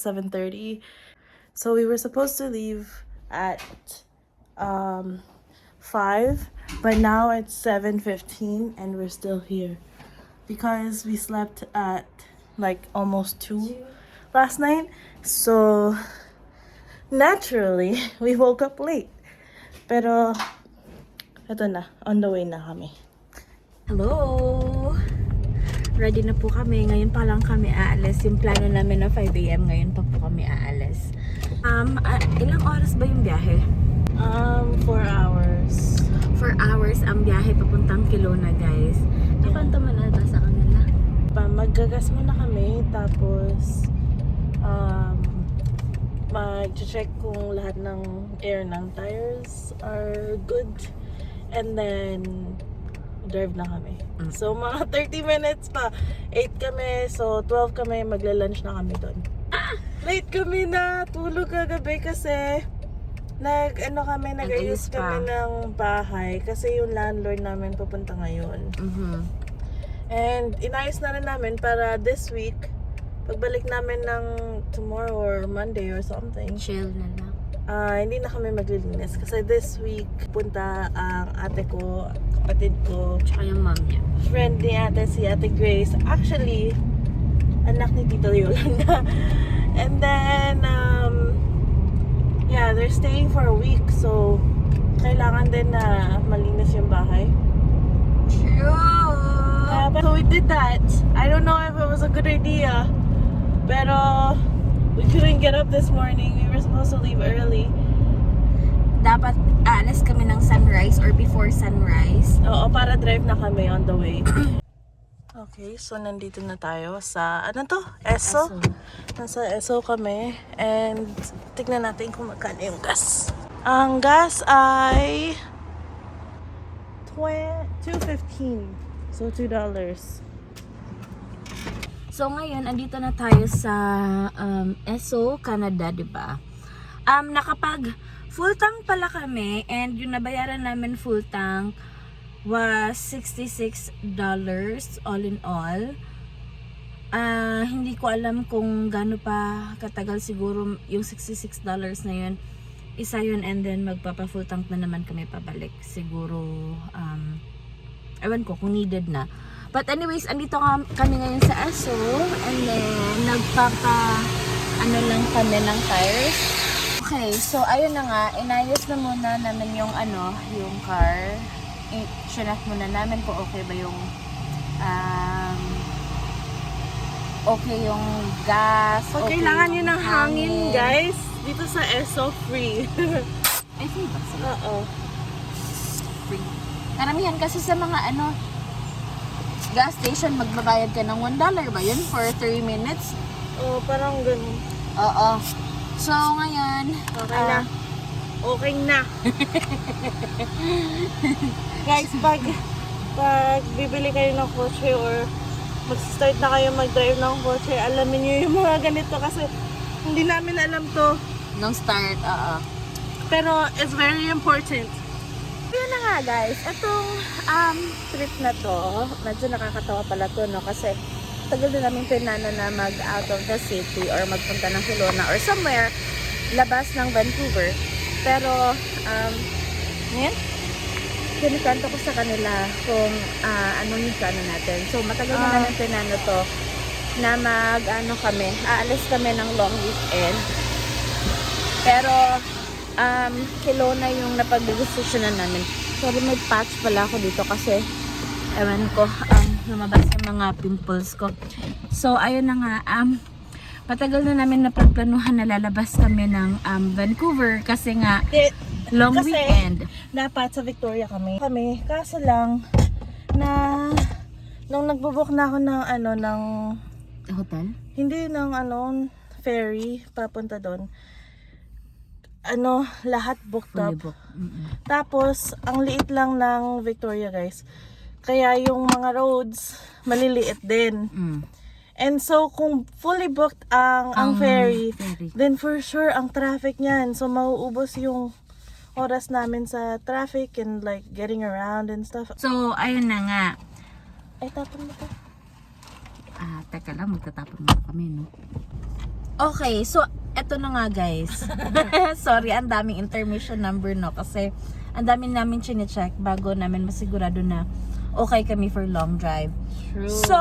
7:30. So we were supposed to leave at 5, but now it's 7:15 and we're still here because we slept at like almost 2 last night. So naturally, we woke up late. Pero eto na, on the way na kami. Hello! Ready na po kami. Ngayon pa lang kami aalis. Yung plano namin na 5 AM, ngayon pa po kami aalis. Ilang oras ba yung biyahe? 4 hours. 4 hours ang biyahe papuntang Kelowna, guys. Nakwento mo na ba sa kanila? Maggagas muna kami, tapos mag-check kung lahat ng air ng tires are good, and then drive na kami. So mga 30 minutes pa, 8 kami, so 12 kami, magla-lunch na kami doon. Late kami na tulog kagabi kasi nag-ayos kami ng bahay kasi yung landlord namin papunta ngayon. And inayos na rin namin para this week, pagbalik namin ng tomorrow or Monday or something, Chill na lang. hindi na kami maglilinis kasi this week punta ang ate ko, kapatid ko, Tsaka yung mom niya. friend ni ate, si Ate Grace, actually anak ni Tito Yolanda. And then yeah, they're staying for a week, so kailangan din na malinis yung bahay. So we did that. I don't know if it was a good idea, pero we couldn't get up this morning. We were supposed to leave early. Dapat aalis kami ng sunrise or before sunrise. Oo, para drive na kami on the way. Okay, so nandito na tayo sa, ano to? Esso? Nasa Esso kami. And tignan natin kung magkano yung gas. Ang gas ay $2.15. So $2. So ngayon, andito na tayo sa Esso, Canada, diba? Nakapag full tank pala kami, and yung nabayaran namin full tank was $66 all in all. Hindi ko alam kung gaano pa katagal, siguro yung $66 na yun. Isa yun, and then magpapa full tank na naman kami pabalik. Siguro, ewan ko kung needed na. But anyways, andito kami ngayon sa Esso, and then ano lang kami ng tires. Okay, so ayun na nga, inayos na muna namin yung yung car. I-check muna namin kung okay ba yung okay yung gas. Pag kailangan nyo ng hangin, guys, dito sa Esso free. Ay, free ba sila? Oo. Free. Karamihan kasi sa mga gas station, magbabayad ka ng $1 ba yun for 3 minutes? Oo, parang ganun. Oo. So, ngayon, Okay na. Okay na. Guys, pag bibili kayo ng kotse or mag-start na kayo mag-drive ng kotse, alamin nyo yung mga ganito kasi hindi namin alam to. nung start, Pero it's very important. Yun na nga, guys. Itong trip na to, medyo nakakatawa pala to, no? Kasi tagal din namin pinano na mag-out of the city or magpunta ng Kelowna or somewhere labas ng Vancouver. Pero, ngayon, kinikwento ko sa kanila kung anong yung plano natin. So, matagal na namin pinano to na kami, aalis kami ng long weekend. Pero, Kelowna yung napag-desisyonan namin. Sorry, may patch pala ako dito kasi ewan ko, lumabas yung mga pimples ko. So, ayun na nga, matagal na namin napagplanuhan na lalabas kami ng Vancouver kasi nga long weekend. Dapat sa Victoria kami. Kaso lang na nung nagbo-book na ako ng ng hotel? Hindi, ng ferry papunta doon. Lahat booked up. Tapos ang liit lang ng Victoria, guys. Kaya yung mga roads maliliit din. And so kung fully booked ang ferry, then for sure ang traffic niyan. So mauubos yung oras namin sa traffic and like getting around and stuff. So ayun na nga. Ay, tapon mo to. Teka lang, magtatapon muna kami, no? Okay, so eto na nga guys. Sorry, ang daming intermission number no kasi ang dami namin chine-check bago namin masigurado na okay kami for long drive. True. So,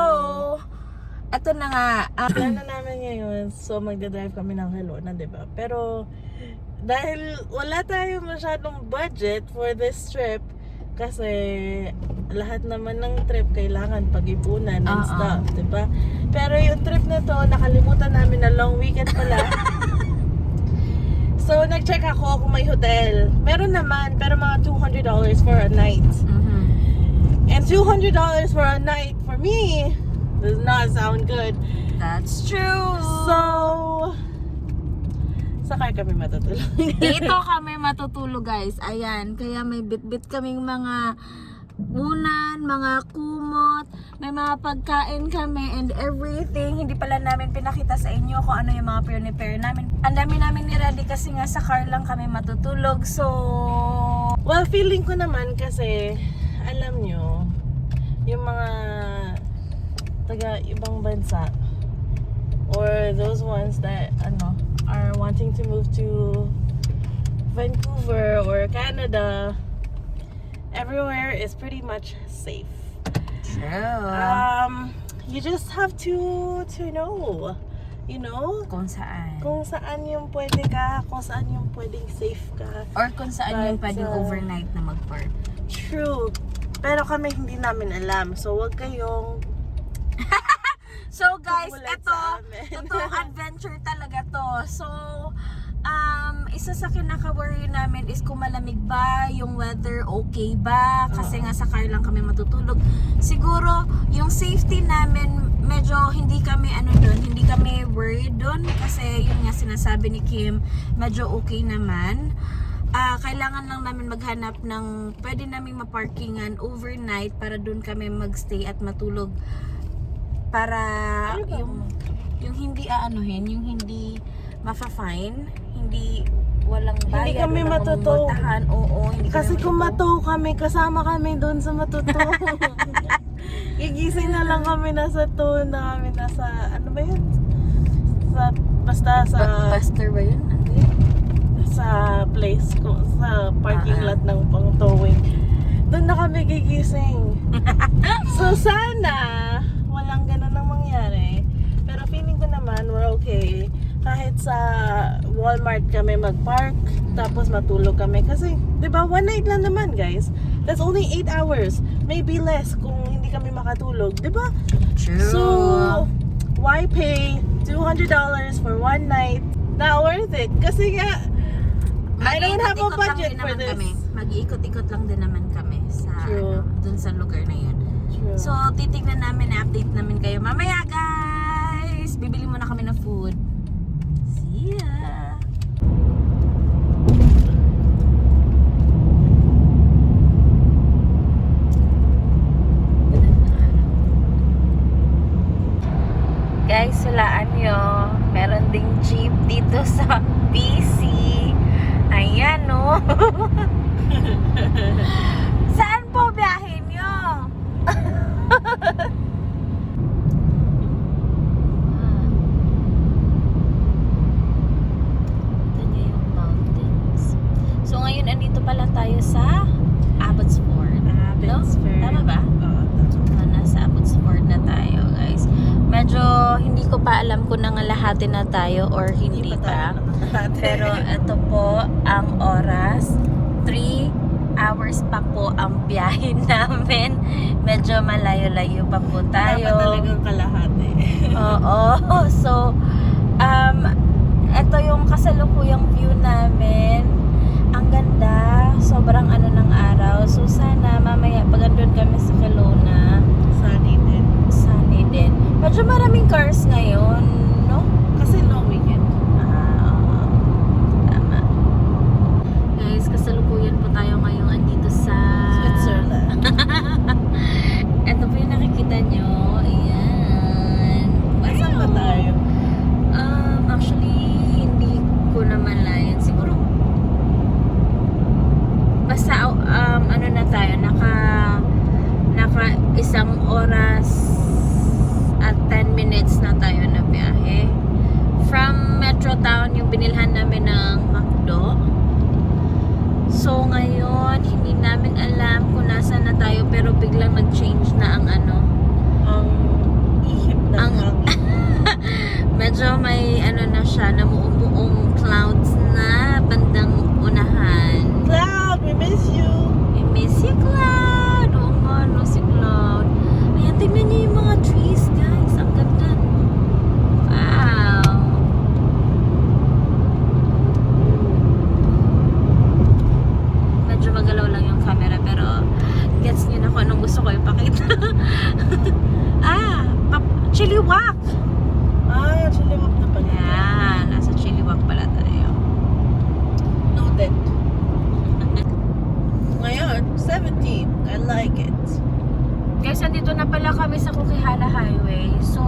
eto na nga. Plano namin ngayon, so magdadrive kami ng Kelowna, diba? Pero dahil wala tayo masyadong budget for this trip, kasi lahat naman ng trip kailangan pag-ipunan and stuff, diba? Pero yung trip na to, nakalimutan namin na long weekend pala. So, nag-check ako kung may hotel. Meron naman, pero mga $200 for a night. And $200 for a night, for me, does not sound good. That's true. So, sakay kami matutulog. Dito kami matutulog guys. Ayan, kaya may bit-bit kaming mga unan, mga kumot, may mga pagkain kami and everything. Hindi pala namin pinakita sa inyo kung ano yung mga prepare namin. Ang dami namin ni-ready kasi nga sa car lang kami matutulog. So, well, feeling ko naman kasi, alam nyo, yung mga taga ibang bansa or those ones that are wanting to move to Vancouver or Canada, everywhere is pretty much safe. true. You just have to know, Kung saan. kung saan yung pwede ka, kung saan yung pwedeng safe ka. Or kung saan yung But, pwedeng overnight na mag-park. True. Pero kami hindi namin alam. So, wag kayong So guys, Tumulat ito, sa amin. totoong adventure talaga to. So, isa sa kinaka-worry namin is kung malamig ba, yung weather okay ba, kasi nga sa car lang kami matutulog. Siguro, yung safety namin, medyo hindi kami hindi kami worried doon kasi yun nga sinasabi ni Kim, medyo okay naman. Kailangan lang namin maghanap ng pwede naming maparkingan overnight para doon kami magstay at matulog para yung hindi yung hindi mafa-fine, hindi walang bayad, Hindi kami walang matutow. mamumultahan. Oo, hindi Kasi kami kung matutow. matuw kami, kasama kami doon sa matutow. Gigising na lang kami nasa tow na kami nasa, ano ba yun? Basta sa Buster ba yun? Hindi. sa place ko, sa parking lot ng pang towing. Doon na kami gigising. So sana walang ganun ang mangyari. Pero feeling ko naman we're okay. Kahit sa Walmart kami mag-park, tapos matulog kami. Kasi, di ba, one night lang naman, guys. That's only 8 hours. Maybe less kung hindi kami makatulog, di ba? True. So, why pay $200 for one night? Not worth it. Kasi nga, I don't have a budget for this. Mag-iikot-ikot lang din naman kami sa True. dun sa lugar na yun. True. So, titignan namin, update namin kayo mamaya, guys! Bibili muna kami ng food. See ya! Guys, hulaan nyo, meron ding jeep dito sa BC. Ayan, no? Saan po biyahe nyo? Ito niya yung mountains. So, ngayon, andito pala tayo sa Abbotsford. Abbotsford. No? Tama ba? Nasa Abbotsford na tayo, guys. Medyo hindi ko pa alam kung nangalahati na tayo or hindi pa. Pero ito po ang oras. 3 hours pa po ang biyahe namin. Medyo malayo-layo pa po tayo. Dapat talagang kalahati. Oo. So, ito yung kasalukuyang view namin. Ang ganda. Sobrang ng araw. So, sana mamaya pag andun kami sa Kelowna, sunny din. Medyo maraming cars ngayon, no? Kasi long weekend. Tama. Guys, kasalukuyan po tayo ngayon andito sa Switzerland. Ito po yung nakikita nyo. Ayan. Saan ba tayo? Actually, hindi ko naman layan. Siguro, basta, na tayo, naka isang oras at 10 minutes na tayo na biyahe from Metro Town yung binilhan namin ng McDo. So ngayon, hindi namin alam kung nasaan na tayo, pero biglang nag-change na ang ano. Ang ihip na Medyo may ano na siya, namuumuong clouds na bandang unahan. Cloud, we miss you. I miss you, Cloud. Oo nga, no, si Cloud. Ayan, tingnan niyo yung mga trees, guys. Ang ganda, no? Wow. Medyo magalaw lang yung camera, pero gets niyo na kung anong gusto ko ipakita. Chiliwak. Chiliwak na pala. Ayan, nasa Chiliwak pala tayo. Noted. Ngayon, 17. I like it. Guys, andito na pala kami sa Kukihara Highway. So,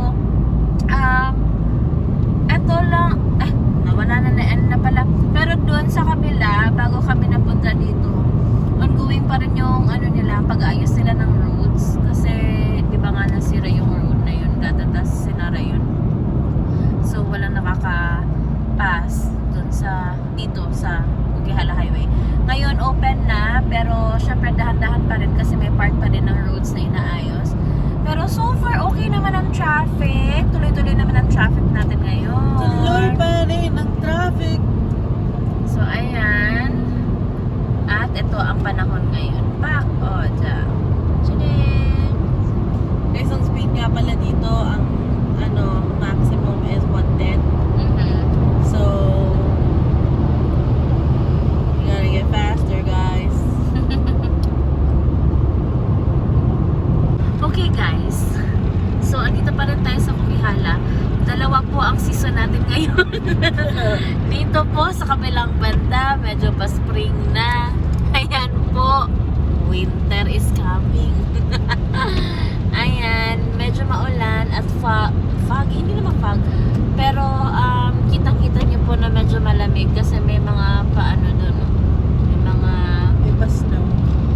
eto lang, nawala na pala. Pero doon sa kabila, bago kami napunta dito, ongoing pa rin yung ano nila, pag-aayos nila ng roads. Kasi, di ba nga nasira yung road na yun, dadatas sinara yun. So, walang nakaka-pass doon sa, dito sa Kukihara Highway. Ngayon, open na, pero syempre dahan-dahan pa rin kasi may part pa din ng roads na inaayos. Pero so far, okay naman ang traffic. Tuloy-tuloy naman ang traffic natin ngayon. Tuloy pa rin ang traffic. So, ayan. At ito ang panahon ngayon. Back, dyan. Tadaan! Guys, ang speed nga pala dito, ang maximum is 110. So, you gotta get faster, guys. Okay, guys. So, andito pa rin tayo sa Kukihara. Dalawa po ang season natin ngayon. Dito po sa kabilang banda, medyo pa spring na. Ayan po, winter is coming. Ayan, medyo maulan at foggy, hindi naman fog. Pero kitang-kita niyo po na medyo malamig kasi may mga paano doon. May pa-snow.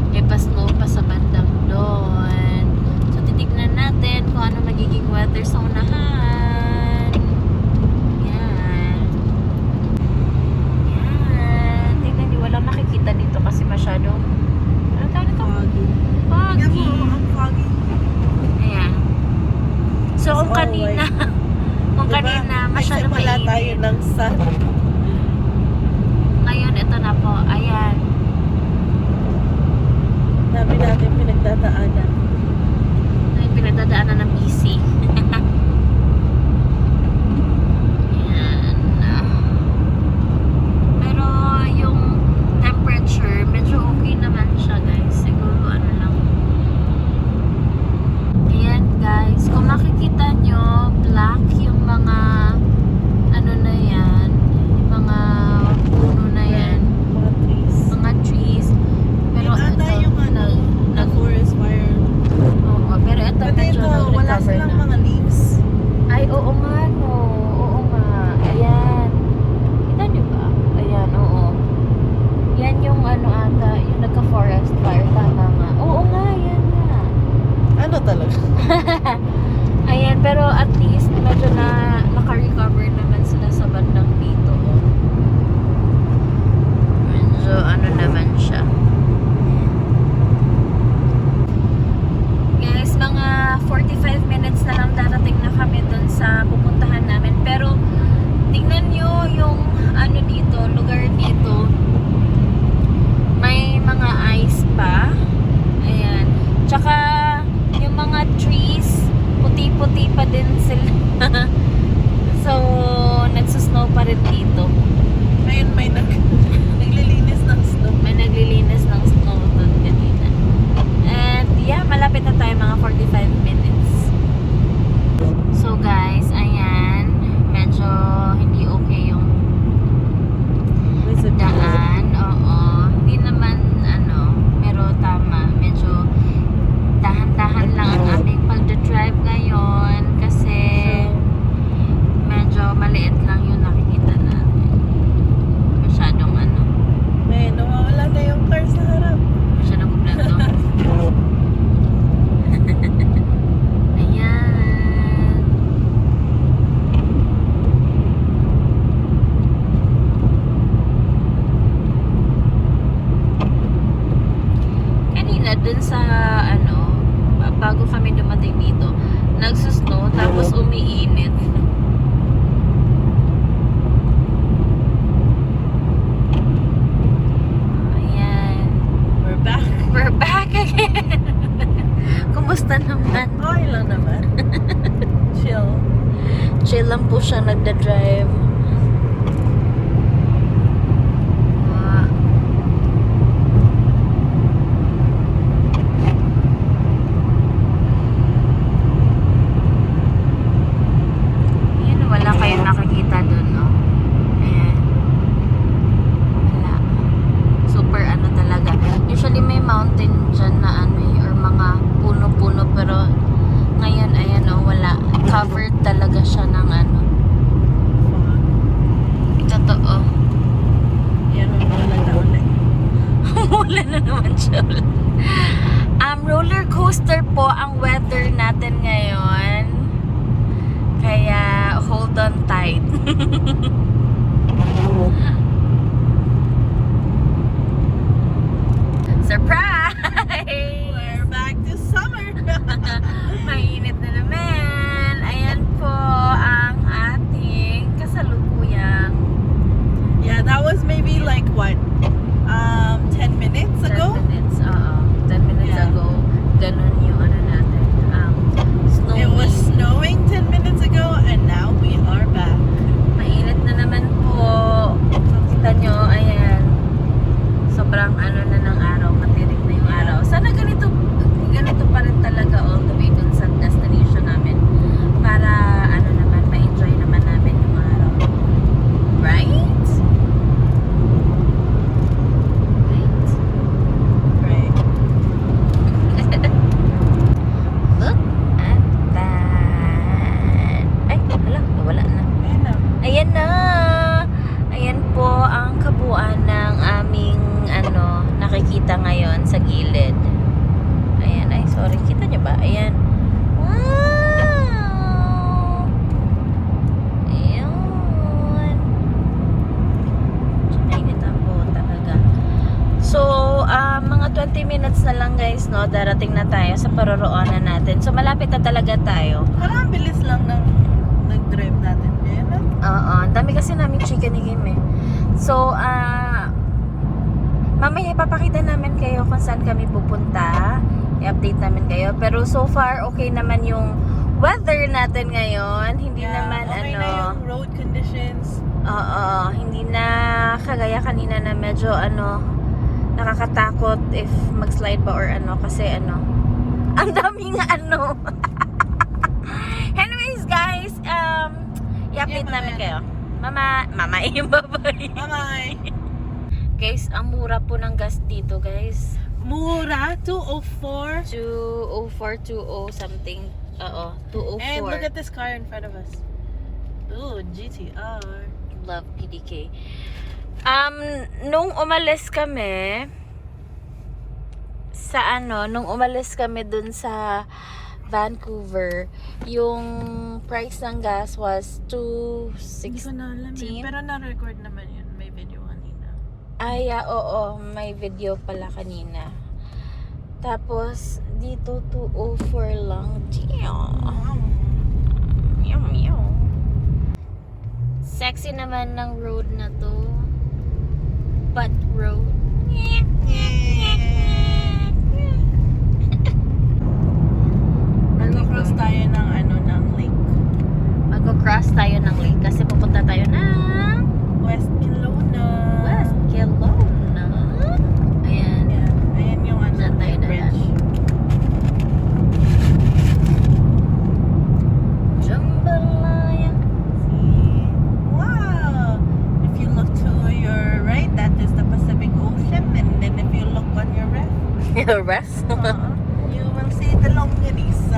May pa-snow pa sa bandang doon. So titignan natin kung ano magiging weather sa unahan. Yan. Yan. Tingnan niyo, walang nakikita dito kasi masyadong ano tawag nito? Foggy. Foggy. Yan mo, ang foggy. Ayan. So kung As kanina kung Diba? kanina masyadong Wala tayo mainit. ng sun. Ngayon ito na po. Ayan. Dami natin pinagdadaanan. Ay, pinagdadaanan ng busy. Ayan. Pero yung temperature, medyo okay naman siya, guys. Siguro ano lang. Ayan, guys. Kung makikita nyo, black yung mga ano na yan. Yung mga puno na yan. Mga trees. Mga trees. Pero Yung ata ito, yung forest fire. oo, pero ito But medyo ito, wala nag-recover silang na. mga leaves. Ay, oo nga, no. Oo nga. Ayan. Kita niyo ba? Ayan, oo. Yan yung ano ata, yung nagka-forest fire. Tama nga. Oo nga, yan nga. Ano talaga? Ayan, pero at least medyo na naka-recover naman sila sa bandang dito. Oh. Medyo ano naman siya. Guys, mga 45 minutes na lang darating na kami dun sa pupuntahan namin. Pero tingnan nyo yung ano dito, lugar dito. May mga ice pa. Ayan. Tsaka yung mga trees, puti-puti pa din sila. So, nagsusnow pa rin dito. Ngayon may naglilinis ng snow. May naglilinis bago kami dumating dito. Nagsusnow, tapos umiinit. Ayan. We're back again. Kumusta naman? Okay lang naman. Chill. Chill lang po siya nagda-drive. Yan, wala kayong nakikita dun, no? Ayan. Wala. Super ano talaga. Usually may mountain dyan na ano or mga puno-puno, pero ngayon, ayan, oh, wala. Covered talaga siya ng ano. Totoo. Yan, umulan na ulit. Umulan na naman siya ulit. Roller coaster po ang weather natin ngayon. Kaya, hold on tight. Surprise! We're back to summer. Mainit na naman. Ayan po ang ating kasalukuyang Yeah, that was maybe like what? 10 minutes 10 ago? minutes. 10 minutes Yeah. ago. Ganun yung ano natin. Snowing. It was snowing 10 minutes ago and now we are back. Mainit na naman po. Kita nyo, ayan. Sobrang ano na ng araw. Matirik na yung araw. Sana ganito pa rin talaga all the way dun sa destination namin. Para ano naman, ma-enjoy naman namin yung araw. Right? Right. Look at that. Ay, hala, wala na. Ayun na. Ayan na. Ayan po ang kabuuan ng aming ano, nakikita ngayon sa gilid. Ayan, ay sorry, kita nyo ba? Ayan. Wow! Ayan. Mainit po talaga. So, mga 20 minutes na lang guys, no? Darating na tayo sa paroroonan natin. So, malapit na talaga tayo. Parang ang bilis lang ng nag-drive natin. Ayan na. Oo, ang dami kasi namin chicken ni Kim eh. So, mamaya ipapakita namin kayo kung saan kami pupunta. I-update namin kayo. Pero so far, okay naman yung weather natin ngayon. Hindi naman okay ano. na yung road conditions. Oo, hindi na kagaya kanina na medyo ano, nakakatakot if mag-slide ba or ano. Kasi ano, ang daming ano. Anyways guys, i-update Yeah, namin kayo. Mama, bye-bye. Bye-bye. Guys, ang mura po ng gas dito, guys. Mura, 204. 20420 something. Oo, 204. And look at this car in front of us. Ooh, GTR. Love PDK. Nung umalis kami sa ano, nung umalis kami dun sa Vancouver, yung price ng gas was Hindi ko na alam yun. 216. Pero na-record naman yun. May video kanina. Ay, oo, may video pala kanina. Tapos, dito 204 lang. Meow. Sexy naman ng road na to. Butt road. Mag-cross tayo ng ng lake. Mag-cross tayo ng lake kasi pupunta tayo ng West Kelowna. West Kelowna. Ayan. Yeah. Ayan yung Diyan tayo bridge. Jambalaya. See? Wow! If you look to your right, that is the Pacific Ocean. And then if you look on your left, Rest. you will see the Longganisa.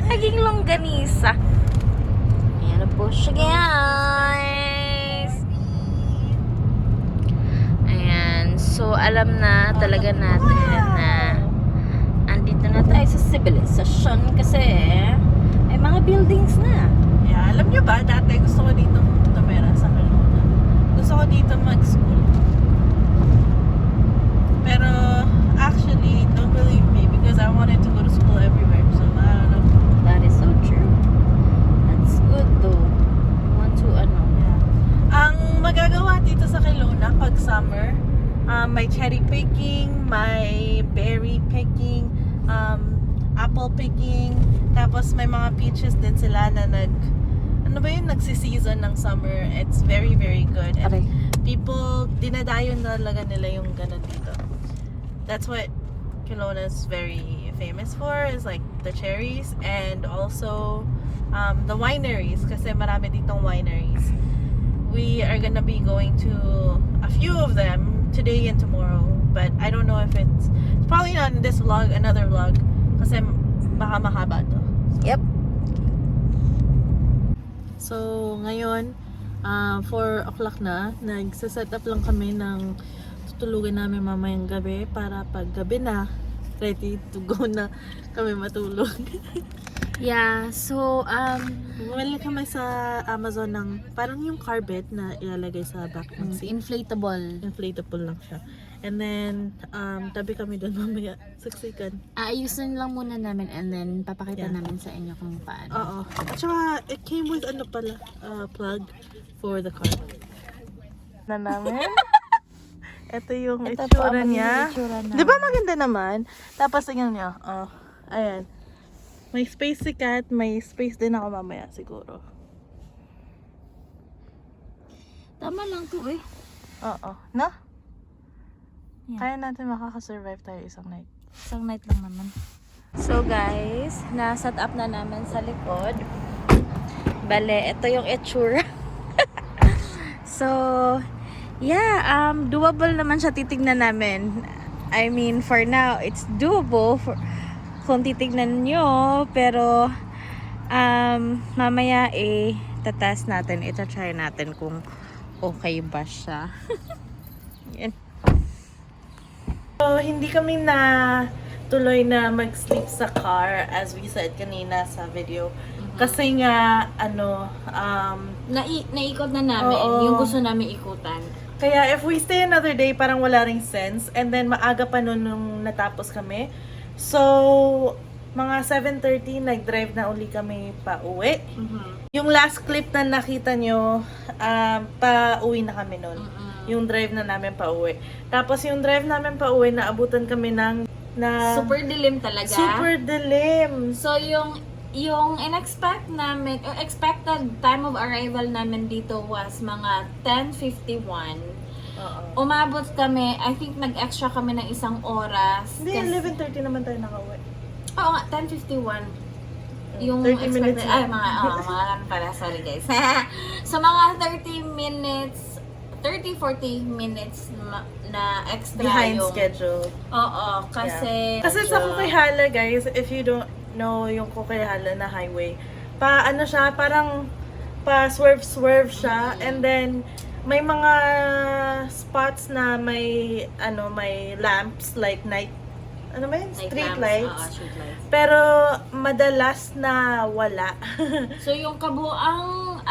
Naging longganisa. Ayan na po siya, guys. Ayan. So, alam na talaga natin na andito na tayo sa civilization kasi ay mga buildings na. Yeah, alam nyo ba, dati gusto ko dito tumira sa Kelowna. Gusto ko dito mag-school. Pero, actually, don't believe me because I wanted to go to school everywhere. So, I don't know. That is so true. That's good though. I want to, Ang magagawa dito sa Kelowna pag summer, may cherry picking, may berry picking, apple picking, tapos may mga peaches din sila na nagsi-season ng summer. It's very, very good. And Okay. people, dinadayon talaga nila yung ganun dito. That's what Kelowna is very famous for, is like the cherries and also the wineries, kasi marami ditong wineries. We are gonna be going to a few of them today and tomorrow, but I don't know if it's probably not in this vlog, another vlog, kasi baka mahaba to. Yep. So, ngayon, 4 o'clock na, nagsa-set up lang kami ng tutulugan namin mamayang gabi para pag gabi na, ready to go na kami matulog. Yeah, so, Bumili kami sa Amazon ng parang yung carpet na ilalagay sa back ng seat. inflatable. Inflatable lang siya. And then, tabi kami doon mamaya. Siksikan. Aayusin lang muna namin and then papakita Yeah. namin sa inyo kung paano. Oo. At saka, it came with ano pala, plug for the car. Na namin. Ito yung Ito po itsura ang niya. magiging itsura na. Di ba maganda naman? Tapos, tingnan niyo. Ayan. May space si Kat. May space din ako mamaya siguro. Tama lang to eh. Oo. No? Yeah. Kaya natin makakasurvive tayo isang night. Isang night lang naman. So guys, na-set up na namin sa likod. Bale, ito yung itsura. So, yeah, doable naman siya titignan namin. I mean, for now, it's doable kung titignan nyo. Pero, mamaya tatest natin, ita-try natin kung okay ba siya. Yan. So, hindi kami na tuloy na mag-sleep sa car as we said kanina sa video. Kasi nga, Naikot na namin Oo. yung gusto namin ikutan. kaya if we stay another day, parang wala ring sense. And then, maaga pa nun nung natapos kami. So, mga 7:30, nag-drive na uli kami pa uwi. Yung last clip na nakita nyo, pa uwi na kami nun. Yung drive na namin pa uwi. Tapos yung drive namin pa uwi, naabutan kami ng Super dilim talaga. super dilim. So yung in-expect namin, or expected time of arrival namin dito was mga 10:51. Oo. Umabot kami, I think nag-extra kami ng isang oras. Hindi, Kasi- 11:30 naman tayo nakauwi. Oo nga, 10:51. Yung 30 minutes expected, lang. mga ano pala, sorry guys. So mga 30-40 minutes na extra Behind yung... schedule. Oo, kasi... Yeah. Kasi sa Kukihala, guys, if you don't know yung Kukihala na highway, ano siya, parang swerve siya, and then may mga spots na may lamps like night street lights. Street lights. Pero madalas na wala. So yung kabuang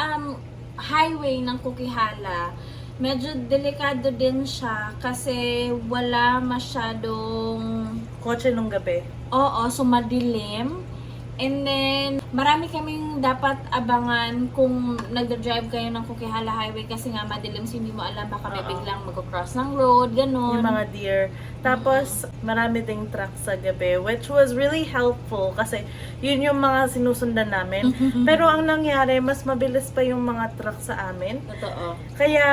highway ng Kukihala, medyo delikado din siya kasi wala masyadong Kotse nung gabi. oo, so madilim. And then, marami kaming dapat abangan kung nagda-drive kayo ng Kukihala Highway kasi nga madilim, so hindi mo alam, baka may Oo. biglang mag-cross ng road, ganun. Yung mga deer. Tapos, marami ding truck sa gabi, which was really helpful kasi yun yung mga sinusundan namin. Pero ang nangyari, mas mabilis pa yung mga truck sa amin. Totoo. Kaya,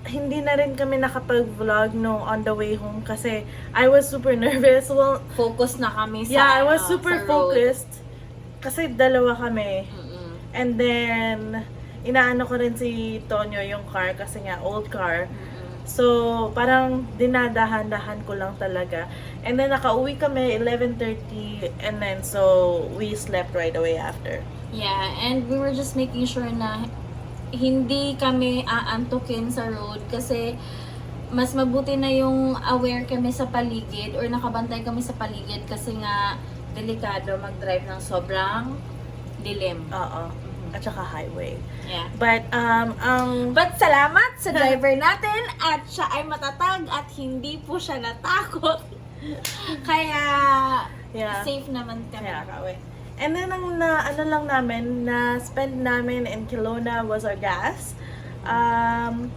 hindi na rin kami nakapag-vlog no on the way home kasi I was super nervous. Well, Focus na kami sa yeah, I was sa super road. focused kasi dalawa kami. Mm-mm. And then, inaano ko rin si Tonyo yung car kasi nga old car. Mm-mm. So, parang dinadahan-dahan ko lang talaga. And then, nakauwi kami 11:30 and then, so, we slept right away after. Yeah, and we were just making sure na hindi kami aantukin sa road kasi mas mabuti na yung aware kami sa paligid or nakabantay kami sa paligid kasi nga delikado mag-drive ng sobrang dilim. Oo. At saka highway. Yeah. But, But salamat sa driver natin at siya ay matatag at hindi po siya natakot. Kaya Yeah. Safe naman kami Yeah. nakauwi. And then ang ano lang namin, na spend namin in Kelowna was our gas. And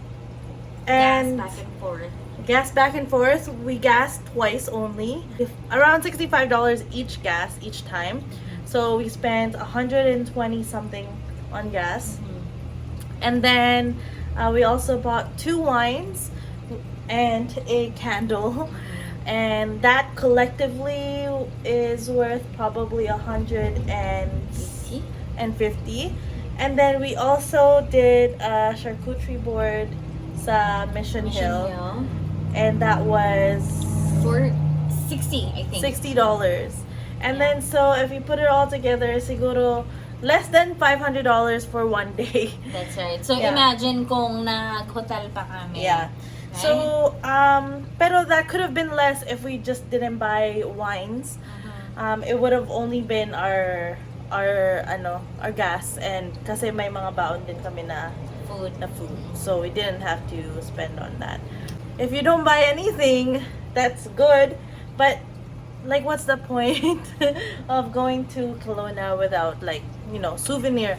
Gas back and forth. we gassed twice only. Around $65 each gas each time. So we spent 120 something on gas. And then we also bought 2 wines and a candle. And that collectively is worth probably 150. And then we also did a charcuterie board sa Mission Hill. And that was For 60, I think. $60. And then so if you put it all together, siguro less than $500 for one day. That's right. So Yeah. imagine kung nag-hotel pa kami. Yeah. Right? So pero that could have been less if we just didn't buy wines. It would have only been our gas, and kasi may mga baon din kami na food. So we didn't have to spend on that. If you don't buy anything, that's good, but like what's the point of going to Kelowna without souvenirs?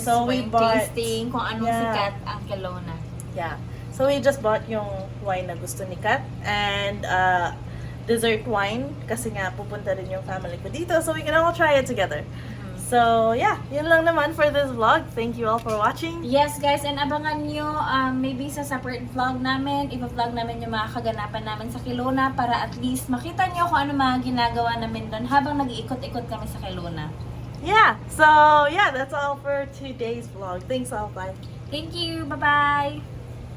So we wine bought- tasting, kung anong Yeah. sikat ang Kelowna. Yeah. So we just bought yung wine na gusto ni Kat, and dessert wine kasi nga pupunta rin yung family ko dito, so we can all try it together. So yeah, yun lang naman for this vlog. Thank you all for watching. Yes guys, and abangan nyo maybe sa separate vlog namin, ipa-vlog namin yung mga kaganapan namin sa Kelowna para at least makita nyo kung ano mga ginagawa namin doon habang nag-iikot-ikot kami sa Kelowna. Yeah, so yeah, that's all for today's vlog. Thanks all, bye. Thank you, bye-bye!